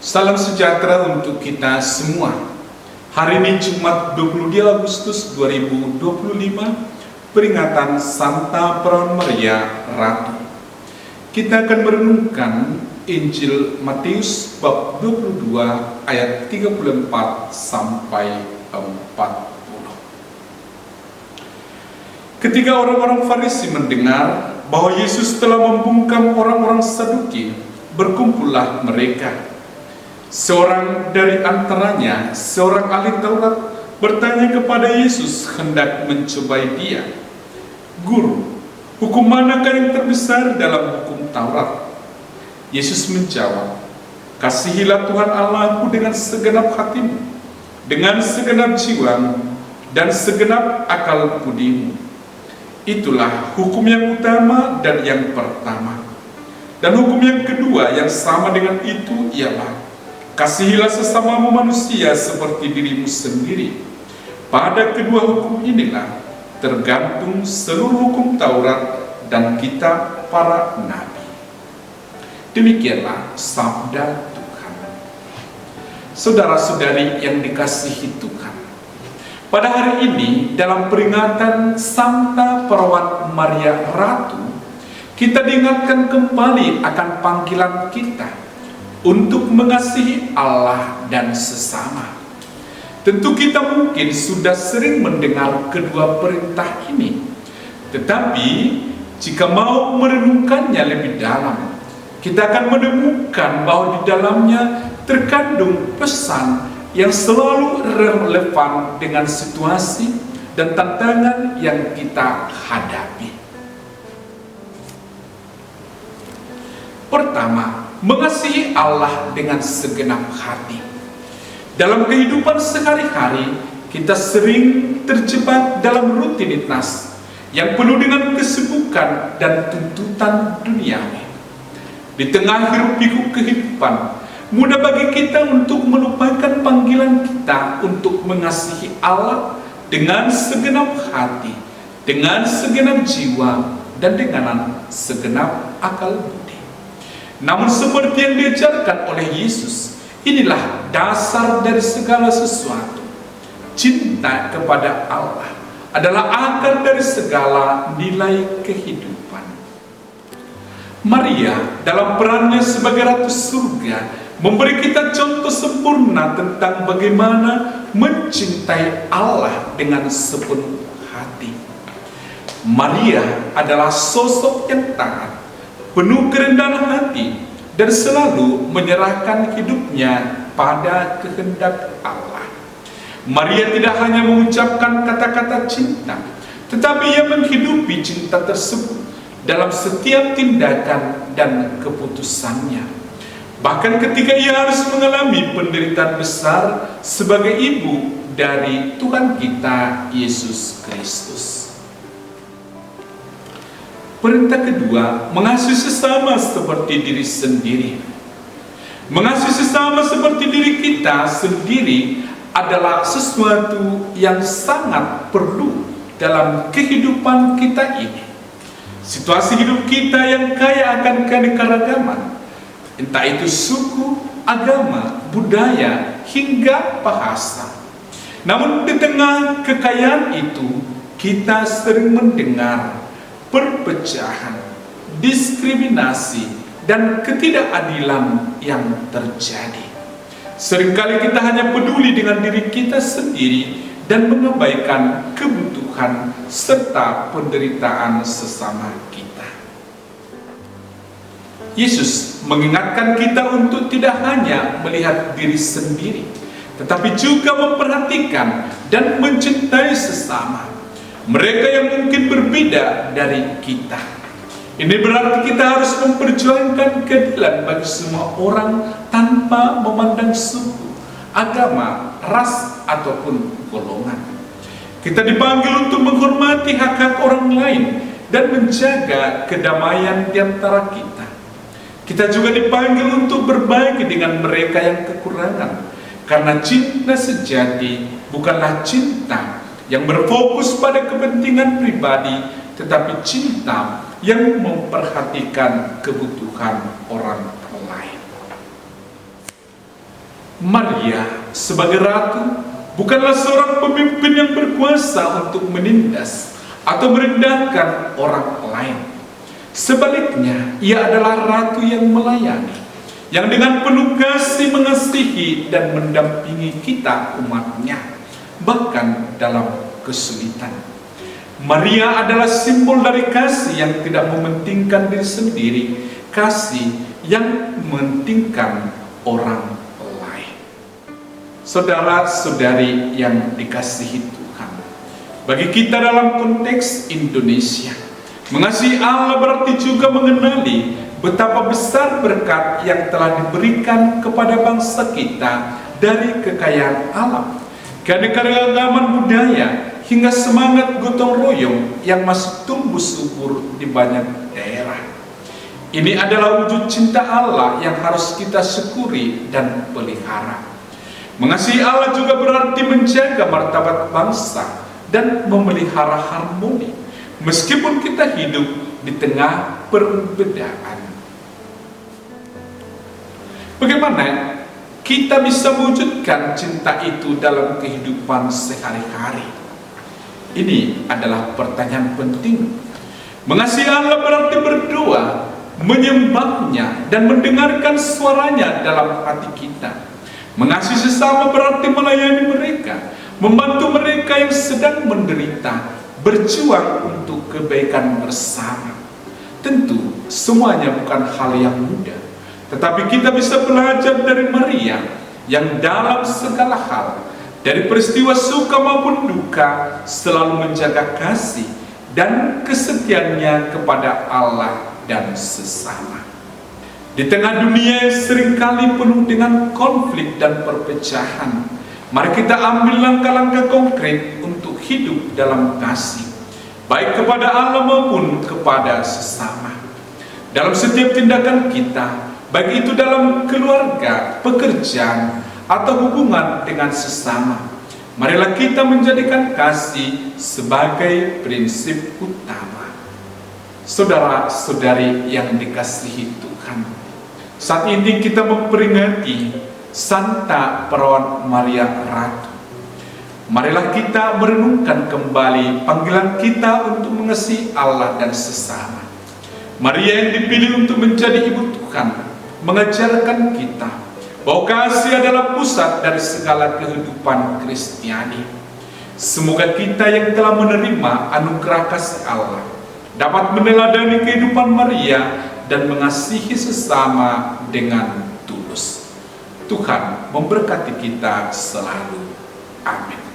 Salam sejahtera untuk kita semua. Hari ini Jumat 22 Agustus 2025, peringatan Santa Perawan Maria Ratu. Kita akan merenungkan Injil Matius bab 22 ayat 34 sampai 40. Ketika orang-orang Farisi mendengar bahwa Yesus telah membungkam orang-orang Saduki, berkumpullah mereka. Seorang dari antaranya, seorang ahli Taurat, bertanya kepada Yesus hendak mencobai dia. Guru, hukum manakah yang terbesar dalam hukum Taurat? Yesus menjawab, kasihilah Tuhan Allahmu dengan segenap hatimu, dengan segenap jiwamu, dan segenap akal budimu. Itulah hukum yang utama dan yang pertama. Dan hukum yang kedua yang sama dengan itu ialah, kasihilah sesamamu manusia seperti dirimu sendiri. Pada kedua hukum inilah tergantung seluruh hukum Taurat dan kitab para nabi. Demikianlah sabda Tuhan. Saudara-saudari yang dikasihi Tuhan, pada hari ini dalam peringatan Santa Perawan Maria Ratu, kita diingatkan kembali akan panggilan kita untuk mengasihi Allah dan sesama. Tentu kita mungkin sudah sering mendengar kedua perintah ini, tetapi jika mau merenungkannya lebih dalam, kita akan menemukan bahwa di dalamnya terkandung pesan yang selalu relevan dengan situasi dan tantangan yang kita hadapi. Pertama, mengasihi Allah dengan segenap hati. Dalam kehidupan sehari-hari, kita sering terjebak dalam rutinitas yang penuh dengan kesibukan dan tuntutan duniawi. Di tengah hiruk-pikuk kehidupan, mudah bagi kita untuk melupakan panggilan kita untuk mengasihi Allah dengan segenap hati, dengan segenap jiwa, dan dengan segenap akal budi. Namun seperti yang diajarkan oleh Yesus, inilah dasar dari segala sesuatu. Cinta kepada Allah adalah akar dari segala nilai kehidupan. Maria dalam perannya sebagai Ratu Surga memberi kita contoh sempurna tentang bagaimana mencintai Allah dengan sepenuh hati. Maria adalah sosok yang taat, penuh kerendahan hati, dan selalu menyerahkan hidupnya pada kehendak Allah. Maria tidak hanya mengucapkan kata-kata cinta, tetapi ia menghidupi cinta tersebut dalam setiap tindakan dan keputusannya. Bahkan ketika ia harus mengalami penderitaan besar sebagai ibu dari Tuhan kita Yesus Kristus. Perintah kedua, mengasihi sesama seperti diri sendiri. Mengasihi sesama seperti diri kita sendiri adalah sesuatu yang sangat perlu dalam kehidupan kita ini. Situasi hidup kita yang kaya akan keanekaragaman, entah itu suku, agama, budaya, hingga bahasa. Namun di tengah kekayaan itu, kita sering mendengar perpecahan, diskriminasi, dan ketidakadilan yang terjadi. Seringkali kita hanya peduli dengan diri kita sendiri dan mengabaikan kebutuhan serta penderitaan sesama kita. Yesus mengingatkan kita untuk tidak hanya melihat diri sendiri, tetapi juga memperhatikan dan mencintai sesama, mereka yang mungkin berbeda dari kita. Ini berarti kita harus memperjuangkan keadilan bagi semua orang tanpa memandang suku, agama, ras, ataupun golongan. Kita dipanggil untuk menghormati hak-hak orang lain dan menjaga kedamaian di antara kita. Kita juga dipanggil untuk berbagi dengan mereka yang kekurangan, karena cinta sejati bukanlah cinta yang berfokus pada kepentingan pribadi, tetapi cinta yang memperhatikan kebutuhan orang lain. Maria sebagai ratu bukanlah seorang pemimpin yang berkuasa untuk menindas atau merendahkan orang lain. Sebaliknya, ia adalah ratu yang melayani, yang dengan penuh kasih mengasihi dan mendampingi kita umatnya, bahkan dalam kesulitan. Maria adalah simbol dari kasih yang tidak mementingkan diri sendiri, kasih yang mementingkan orang lain. Saudara-saudari yang dikasihi Tuhan, bagi kita dalam konteks Indonesia, mengasihi Allah berarti juga mengenali betapa besar berkat yang telah diberikan kepada bangsa kita dari kekayaan alam, keanekaragaman budaya, hingga semangat gotong royong yang masih tumbuh subur di banyak daerah. Ini adalah wujud cinta Allah yang harus kita syukuri dan pelihara. Mengasihi Allah juga berarti menjaga martabat bangsa dan memelihara harmoni, meskipun kita hidup di tengah perbedaan. Bagaimana kita bisa mewujudkan cinta itu dalam kehidupan sehari-hari? Ini adalah pertanyaan penting. Mengasihi Allah berarti berdoa, menyembahnya, dan mendengarkan suaranya dalam hati kita. Mengasihi sesama berarti melayani mereka, membantu mereka yang sedang menderita, berjuang untuk kebaikan bersama. Tentu semuanya bukan hal yang mudah, tetapi kita bisa belajar dari Maria yang dalam segala hal, dari peristiwa suka maupun duka, selalu menjaga kasih dan kesetiaannya kepada Allah dan sesama. Di tengah dunia yang seringkali penuh dengan konflik dan perpecahan, mari kita ambil langkah-langkah konkret untuk hidup dalam kasih, baik kepada Allah maupun kepada sesama. Dalam setiap tindakan kita, baik itu dalam keluarga, pekerjaan, atau hubungan dengan sesama, marilah kita menjadikan kasih sebagai prinsip utama. Saudara-saudari yang dikasihi Tuhan, saat ini kita memperingati Santa Perawan Maria Ratu. Marilah kita merenungkan kembali panggilan kita untuk mengasihi Allah dan sesama. Maria yang dipilih untuk menjadi ibu Tuhan mengajarkan kita bahwa kasih adalah pusat dari segala kehidupan Kristiani. Semoga kita yang telah menerima anugerah kasih Allah dapat meneladani kehidupan Maria dan mengasihi sesama dengan tulus. Tuhan memberkati kita selalu. Amin.